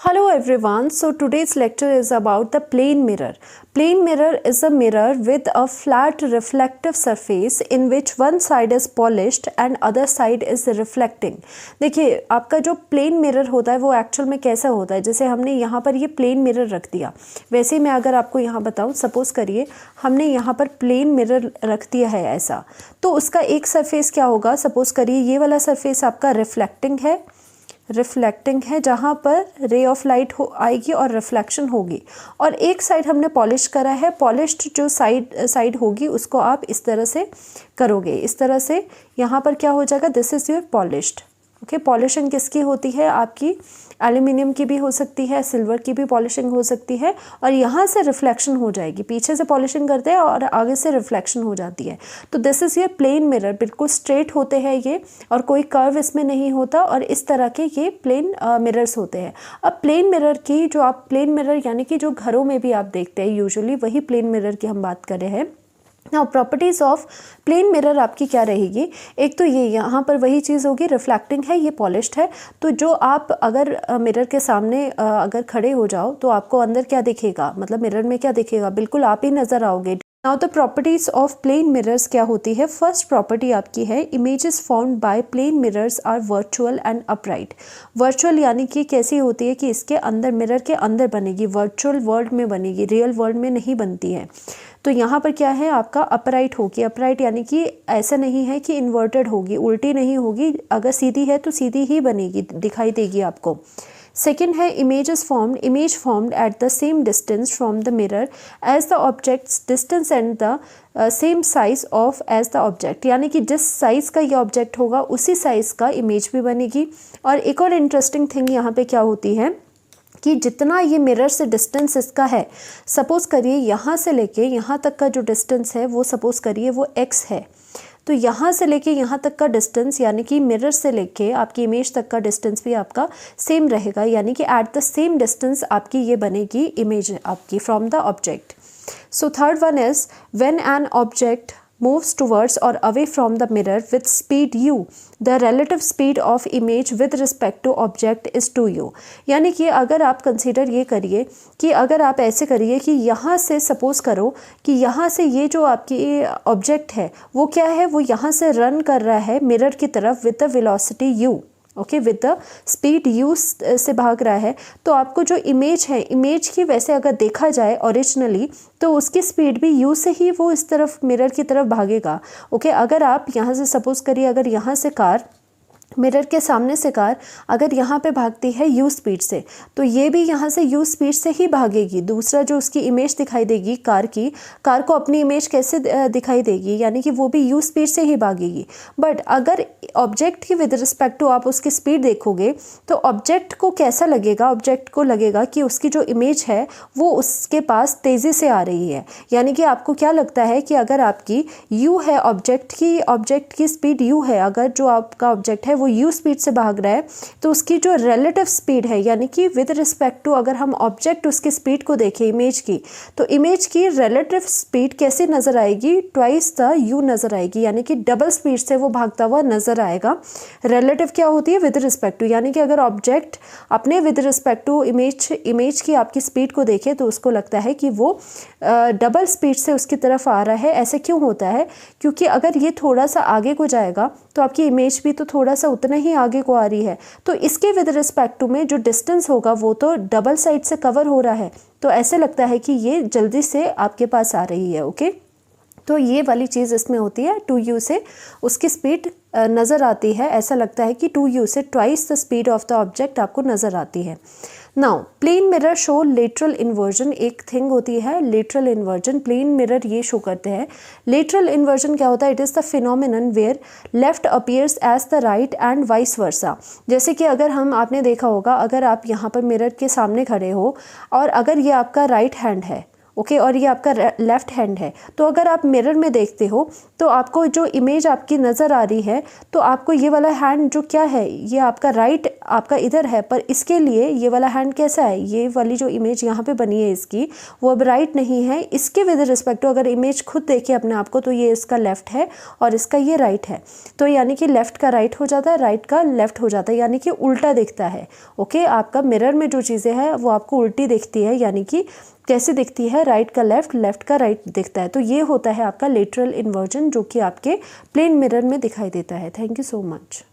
Hello everyone, so today's lecture is about the plane mirror. Plane mirror is a mirror with a flat reflective surface in which one side is polished and other side is reflecting. देखिए आपका जो plane mirror होता है वो actual में कैसा होता है, जैसे हमने यहाँ पर ये प्लेन मिरर रख दिया, वैसे ही मैं अगर आपको यहाँ बताऊँ, सपोज करिए हमने यहाँ पर प्लेन मिरर रख दिया है ऐसा, तो उसका एक सरफेस क्या होगा, सपोज करिए ये वाला सरफेस आपका रिफ्लेक्टिंग है जहाँ पर रे ऑफ लाइट आएगी और रिफ्लेक्शन होगी, और एक साइड हमने पॉलिश करा है, पॉलिश्ड जो साइड होगी उसको आप इस तरह से करोगे, इस तरह से यहाँ पर क्या हो जाएगा, this is your polished. Okay, polishing किसकी होती है, आपकी एल्यूमिनियम की भी हो सकती है, सिल्वर की भी पॉलिशिंग हो सकती है, और यहाँ से रिफ्लेक्शन हो जाएगी, पीछे से पॉलिशिंग करते हैं और आगे से रिफ्लेक्शन हो जाती है। तो दिस इज़ ये प्लेन मिरर, बिल्कुल स्ट्रेट होते हैं ये और कोई कर्व इसमें नहीं होता, और इस तरह के ये प्लेन मिरर्स होते हैं। अब प्लेन मिरर की जो आप प्लेन मिरर यानी कि जो घरों में भी आप देखते हैं यूजुअली, वही प्लेन मिरर की हम बात कर रहे हैं। Now properties of plane mirror आपकी क्या रहेगी, एक तो ये यहाँ पर वही चीज़ होगी, रिफ्लेक्टिंग है, ये पॉलिश्ड है, तो जो आप अगर मिरर के सामने अगर खड़े हो जाओ तो आपको अंदर क्या दिखेगा, मतलब मिरर में क्या दिखेगा, बिल्कुल आप ही नज़र आओगे। Now the properties of plane mirrors क्या होती है, फर्स्ट प्रॉपर्टी आपकी है, images formed by plane mirrors are virtual and upright. Virtual यानी कि कैसी होती है कि इसके अंदर, मिरर के अंदर बनेगी, वर्चुअल वर्ल्ड में बनेगी, रियल वर्ल्ड में नहीं बनती है। तो यहाँ पर क्या है आपका अपराइट होगी, अपराइट यानी कि ऐसा नहीं है कि इन्वर्टेड होगी, उल्टी नहीं होगी, अगर सीधी है तो सीधी ही बनेगी, दिखाई देगी आपको। सेकेंड है image formed at the same distance from the mirror as the object's distance and the same size of as the object, यानी कि जिस साइज़ का ये ऑब्जेक्ट होगा उसी साइज़ का इमेज भी बनेगी। और एक और इंटरेस्टिंग थिंग यहाँ पे क्या होती है कि जितना ये मिरर से डिस्टेंस इसका है, सपोज़ करिए यहाँ से लेके यहाँ तक का जो डिस्टेंस है वो सपोज़ करिए वो x है, तो यहाँ से लेके यहाँ तक का डिस्टेंस यानी कि मिरर से लेके आपकी इमेज तक का डिस्टेंस भी आपका सेम रहेगा, यानी कि एट द सेम डिस्टेंस आपकी ये बनेगी इमेज आपकी from the object. So third one is when an object moves towards or away from the mirror with speed u, the relative speed of image with respect to object is 2u। यानी कि अगर आप consider ये करिए कि अगर आप ऐसे करिए कि यहाँ से सपोज़ करो कि यहाँ से ये जो आपकी ऑब्जेक्ट है वो क्या है, वो यहाँ से रन कर रहा है मिरर की तरफ with the velocity u, okay, with the speed u से भाग रहा है, तो आपको जो इमेज है, इमेज की वैसे अगर देखा जाए ओरिजिनली तो उसकी स्पीड भी u से ही वो इस तरफ मिरर की तरफ भागेगा। ओके, अगर आप यहाँ से सपोज़ करिए, अगर यहाँ से कार, मिरर के सामने से कार अगर यहाँ पे भागती है u स्पीड से, तो ये भी यहाँ से u स्पीड से ही भागेगी। दूसरा जो उसकी इमेज दिखाई देगी कार की, कार को अपनी इमेज कैसे दिखाई देगी, यानी कि वो भी u स्पीड से ही भागेगी। बट अगर ऑब्जेक्ट की विद रिस्पेक्ट टू आप उसकी स्पीड देखोगे तो ऑब्जेक्ट को कैसा लगेगा, ऑब्जेक्ट को लगेगा कि उसकी जो इमेज है वो उसके पास तेज़ी से आ रही है, यानी कि आपको क्या लगता है कि अगर आपकी u है, ऑब्जेक्ट की स्पीड u है, अगर जो आपका ऑब्जेक्ट है वो u स्पीड से भाग रहा है, तो उसकी जो रिलेटिव स्पीड है, यानी कि विद रिस्पेक्ट टू अगर हम ऑब्जेक्ट उसकी स्पीड को देखें इमेज की, तो इमेज की रिलेटिव स्पीड कैसे नज़र आएगी, ट्वाइस द u नज़र आएगी, यानी कि डबल स्पीड से वो भागता हुआ नज़र आएगा। रिलेटिव क्या होती है, विद रिस्पेक्ट टू, यानी कि अगर ऑब्जेक्ट अपने विद रिस्पेक्ट टू इमेज की आपकी स्पीड को देखे तो उसको लगता है कि वो डबल स्पीड से उसकी तरफ आ रहा है। ऐसे क्यों होता है, क्योंकि अगर ये थोड़ा सा आगे को जाएगा तो आपकी इमेज भी तो थोड़ा सा उतना ही आगे को आ रही है, तो इसके विद रिस्पेक्ट टू में जो डिस्टेंस होगा वो तो डबल साइड से कवर हो रहा है, तो ऐसे लगता है कि ये जल्दी से आपके पास आ रही है। ओके, तो ये वाली चीज़ इसमें होती है, 2u से उसकी स्पीड नज़र आती है, ऐसा लगता है कि 2u से twice the speed of the object आपको नज़र आती है। Now plane mirror show lateral inversion, एक थिंग होती है लेटरल इन्वर्जन, प्लेन मिरर ये शो करते हैं। लेटरल इन्वर्जन क्या होता है, it is the phenomenon where left appears as the right and vice versa. जैसे कि अगर आपने देखा होगा, अगर आप यहाँ पर मिरर के सामने खड़े हो और अगर ये आपका राइट हैंड है ओके, और ये आपका लेफ्ट हैंड है। तो अगर आप मिरर में देखते हो तो आपको जो इमेज आपकी नज़र आ रही है, तो आपको ये वाला हैंड जो क्या है, ये आपका राइट आपका इधर है, पर इसके लिए ये वाला हैंड कैसा है, ये वाली जो इमेज यहाँ पे बनी है इसकी, वो अब राइट नहीं है। इसके विद रिस्पेक्ट टू अगर इमेज खुद देखे अपने आप को, तो ये इसका लेफ्ट है और इसका ये राइट है। तो यानी कि लेफ्ट का राइट हो जाता है, राइट का लेफ्ट हो जाता है, यानी कि उल्टा दिखता है। ओके, आपका मिरर में जो चीज़ें हैं वो आपको उल्टी दिखती है, यानी कि कैसे दिखती है, राइट का लेफ्ट, लेफ्ट का राइट दिखता है। तो ये होता है आपका लेटरल इन्वर्जन, जो कि आपके प्लेन मिरर में दिखाई देता है। Thank you so much.